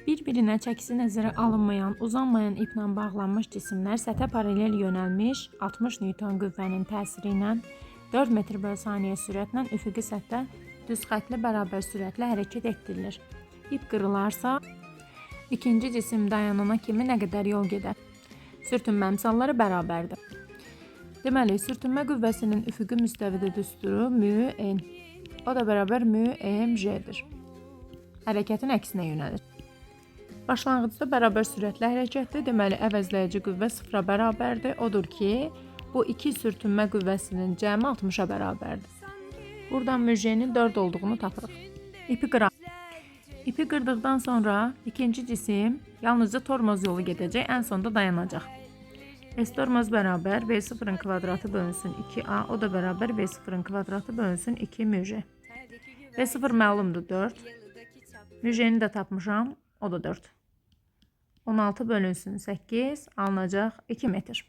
Bir-birinə çəkisi nəzərə alınmayan, uzanmayan iplə bağlanmış cisimlər səthə paralel yönəlmiş 60 Newton qüvvənin təsiri ilə 4 metr bölü saniyə sürətlə üfüqi səthdə düz xətlə bərabər sürətlə hərəkət etdirilir. İp qırılarsa, ikinci cisim dayanana kimi nə qədər yol gedər? Sürtünmə əmsalları bərabərdir. Deməli, sürtünmə qüvvəsinin üfüqi müstəvidə düsturu μN. O da bərabər μmJ'dir. Hərəkətin əksinə yönəlir. Başlanğıcda bərabər sürətlə hərəkətdir. Deməli, əvəzləyici qüvvə 0-a bərabərdir. Odur ki, bu iki sürtünmə qüvvəsinin cəmi 60-a bərabərdir. Buradan μJ'nin 4 olduğunu tapırıq. İpi qıraq. İpi qırdıqdan sonra ikinci cisim yalnızca tormoz yolu gedəcək, ən sonda dayanacaq. S tormoz bərabər V0-ın kvadratı bölünsün 2A, o da bərabər V0-ın kvadratı bölünsün 2 μJ. V0 məlumdur 4. μJ'ni də tapmışam, o da 4. 16 bölünsün 8, alınacaq 2 metr.